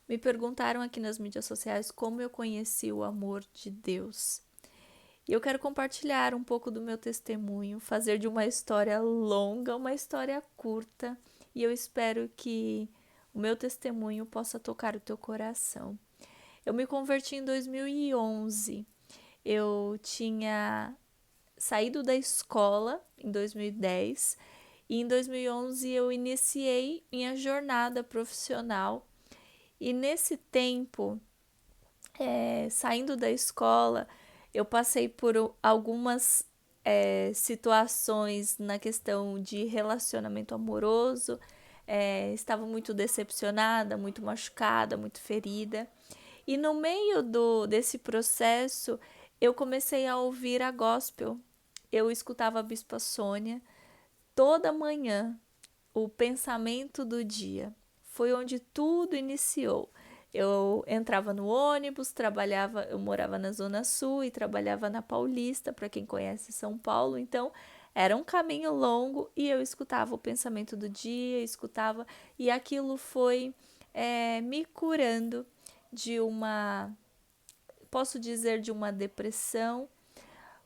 Me perguntaram aqui nas mídias sociais como eu conheci o amor de Deus. E eu quero compartilhar um pouco do meu testemunho, fazer de uma história longa uma história curta, e eu espero que o meu testemunho possa tocar o teu coração. Eu me converti em 2011. Eu tinha saído da escola em 2010 e em 2011 eu iniciei minha jornada profissional. E nesse tempo, saindo da escola, eu passei por algumas situações na questão de relacionamento amoroso. Estava muito decepcionada, muito machucada, muito ferida. E no meio desse processo, eu comecei a ouvir a gospel. Eu escutava a Bispa Sônia toda manhã, o pensamento do dia. Foi onde tudo iniciou. Eu entrava no ônibus, trabalhava, eu morava na Zona Sul e trabalhava na Paulista, para quem conhece São Paulo, então era um caminho longo e eu escutava o pensamento do dia, escutava, e aquilo foi me curando de uma, posso dizer, de uma depressão.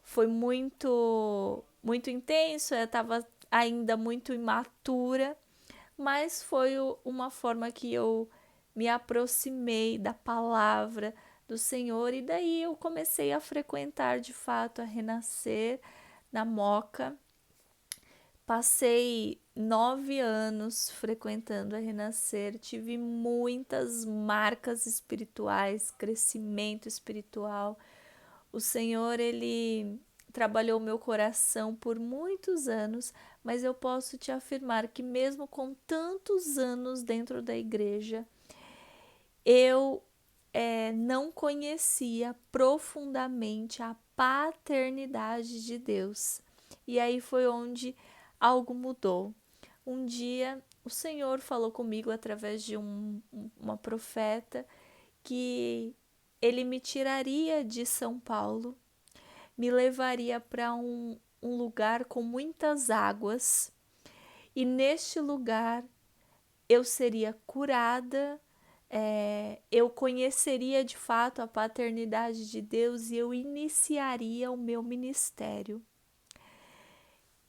Foi muito intenso, eu estava ainda muito imatura, mas foi uma forma que eu me aproximei da palavra do Senhor, e daí eu comecei a frequentar de fato a Renascer na Moca. Passei 9 anos frequentando a Renascer, tive muitas marcas espirituais, crescimento espiritual. O Senhor, Ele trabalhou meu coração por muitos anos, mas eu posso te afirmar que mesmo com tantos anos dentro da igreja, eu não conhecia profundamente a paternidade de Deus. E aí foi onde algo mudou. Um dia o Senhor falou comigo através de uma profeta que ele me tiraria de São Paulo, me levaria para um lugar com muitas águas, e neste lugar eu seria curada, eu conheceria de fato a paternidade de Deus e eu iniciaria o meu ministério.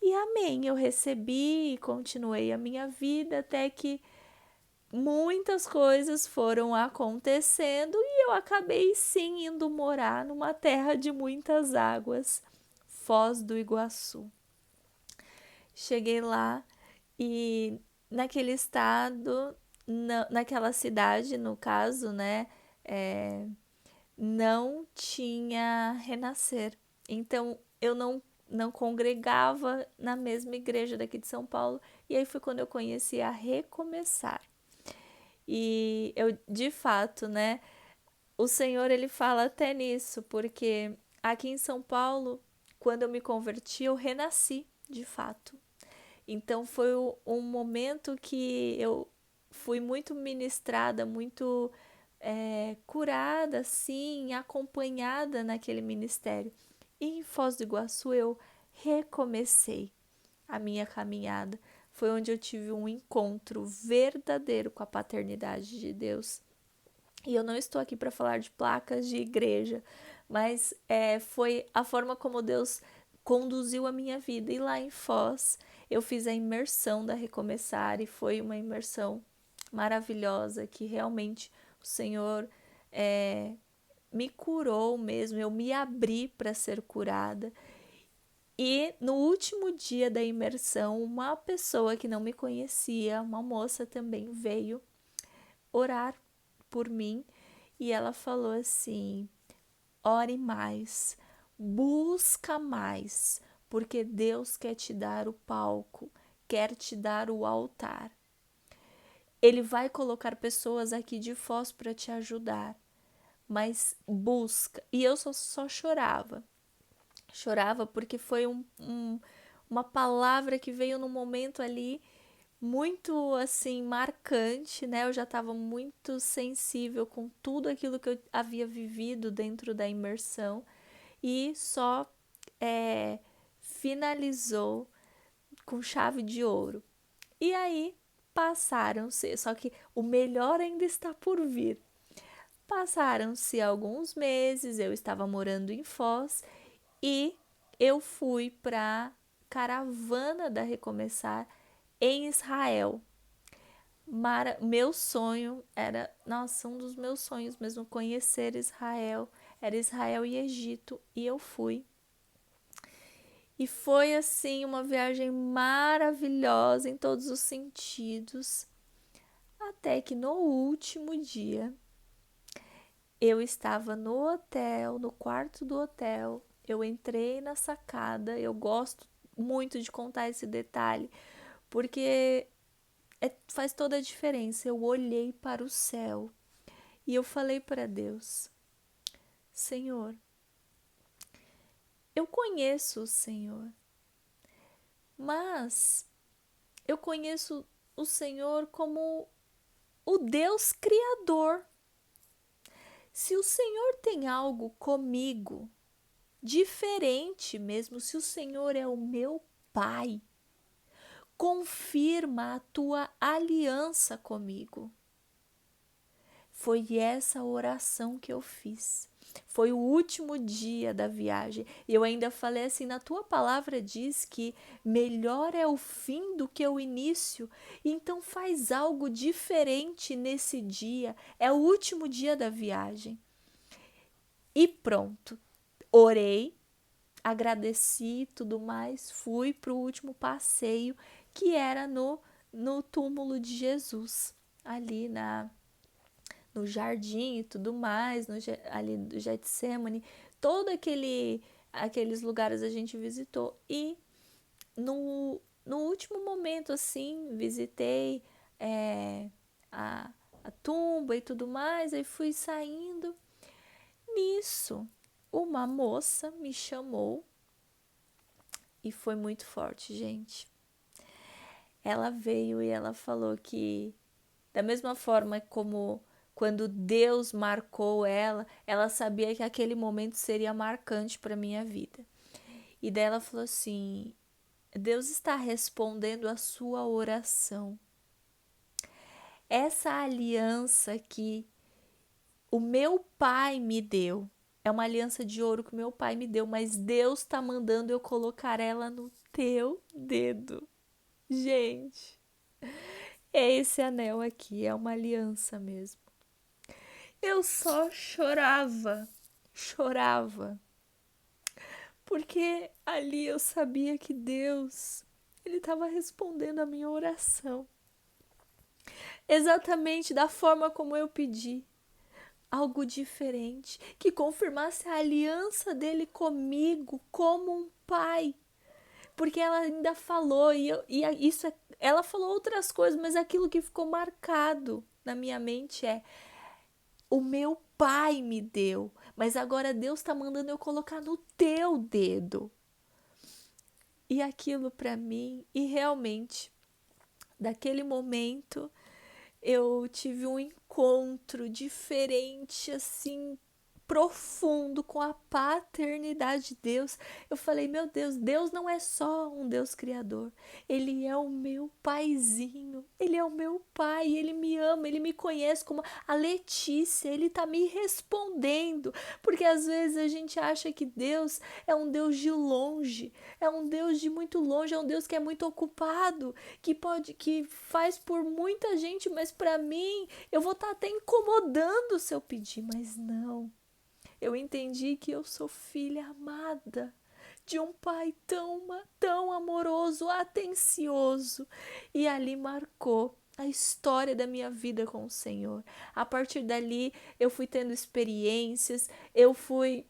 E amém, eu recebi e continuei a minha vida até que muitas coisas foram acontecendo e eu acabei sim indo morar numa terra de muitas águas, Foz do Iguaçu. Cheguei lá e naquele estado, naquela cidade, no caso, né, é, não tinha Renascer. Então eu não congregava na mesma igreja daqui de São Paulo, e aí foi quando eu conheci a Recomeçar. E eu, de fato, né, o Senhor, ele fala até nisso, porque aqui em São Paulo, quando eu me converti, eu renasci, de fato. Então foi um momento que eu fui muito ministrada, muito curada, assim, acompanhada naquele ministério. E em Foz do Iguaçu eu recomecei a minha caminhada. Foi onde eu tive um encontro verdadeiro com a paternidade de Deus. E eu não estou aqui para falar de placas de igreja, mas foi a forma como Deus conduziu a minha vida. E lá em Foz, eu fiz a imersão da Recomeçar e foi uma imersão maravilhosa que realmente o Senhor me curou mesmo. Eu me abri para ser curada. E no último dia da imersão, uma pessoa que não me conhecia, uma moça também veio orar por mim e ela falou assim: ore mais, busca mais, porque Deus quer te dar o palco, quer te dar o altar. Ele vai colocar pessoas aqui de Foz para te ajudar, mas busca. E eu só chorava. Chorava porque foi uma palavra que veio num momento ali muito assim marcante, né? Eu já estava muito sensível com tudo aquilo que eu havia vivido dentro da imersão e só finalizou com chave de ouro. E aí Passaram-se, só que o melhor ainda está por vir. Passaram-se alguns meses, eu estava morando em Foz e eu fui para Caravana da Recomeçar em Israel. Meu sonho era, nossa, um dos meus sonhos mesmo, conhecer Israel. Era Israel e Egito, e eu fui. E foi assim uma viagem maravilhosa em todos os sentidos, até que no último dia eu estava no hotel, no quarto do hotel. Eu entrei na sacada. Eu gosto muito de contar esse detalhe, porque faz toda a diferença. Eu olhei para o céu e eu falei para Deus: Senhor, eu conheço o Senhor, mas eu conheço o Senhor como o Deus Criador. Se o Senhor tem algo comigo, diferente mesmo, se o Senhor é o meu Pai, confirma a tua aliança comigo. Foi essa oração que eu fiz. Foi o último dia da viagem. E eu ainda falei assim: na tua palavra diz que melhor é o fim do que o início. Então faz algo diferente nesse dia. É o último dia da viagem. E pronto. Orei, agradeci e tudo mais. Fui para o último passeio, que era no túmulo de Jesus, ali no jardim e tudo mais, ali do Getsemane, todo aqueles lugares a gente visitou. E no último momento, assim, visitei a, a tumba e tudo mais, aí fui saindo. Nisso, uma moça me chamou e foi muito forte, gente. Ela veio e ela falou que, da mesma forma como quando Deus marcou ela, ela sabia que aquele momento seria marcante para minha vida. E daí ela falou assim: Deus está respondendo a sua oração. Essa aliança que o meu pai me deu, é uma aliança de ouro que o meu pai me deu, mas Deus está mandando eu colocar ela no teu dedo. Gente, esse anel aqui é uma aliança mesmo. Eu só chorava, chorava, porque ali eu sabia que Deus, Ele estava respondendo a minha oração, exatamente da forma como eu pedi, algo diferente, que confirmasse a aliança dele comigo como um pai, porque ela ainda falou, ela falou outras coisas, mas aquilo que ficou marcado na minha mente é: o meu pai me deu, mas agora Deus está mandando eu colocar no teu dedo. E aquilo para mim, e realmente, daquele momento, eu tive um encontro diferente, assim, profundo com a paternidade de Deus. Eu falei: meu Deus, Deus não é só um Deus criador. Ele é o meu paizinho. Ele é o meu pai. Ele me ama. Ele me conhece como a Letícia. Ele tá me respondendo. Porque às vezes a gente acha que Deus é um Deus de longe. É um Deus de muito longe. É um Deus que é muito ocupado. Que faz por muita gente. Mas para mim, eu vou estar até incomodando se eu pedir. Mas não. Eu entendi que eu sou filha amada de um pai tão amoroso, atencioso. E ali marcou a história da minha vida com o Senhor. A partir dali, eu fui tendo experiências, eu fui.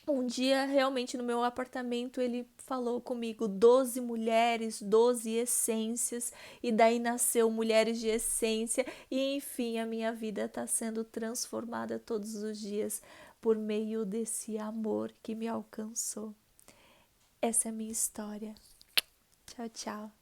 Um dia, realmente, no meu apartamento, ele falou comigo: 12 mulheres, 12 essências, e daí nasceu Mulheres de Essência, e enfim, a minha vida está sendo transformada todos os dias por meio desse amor que me alcançou. Essa é a minha história. Tchau, tchau.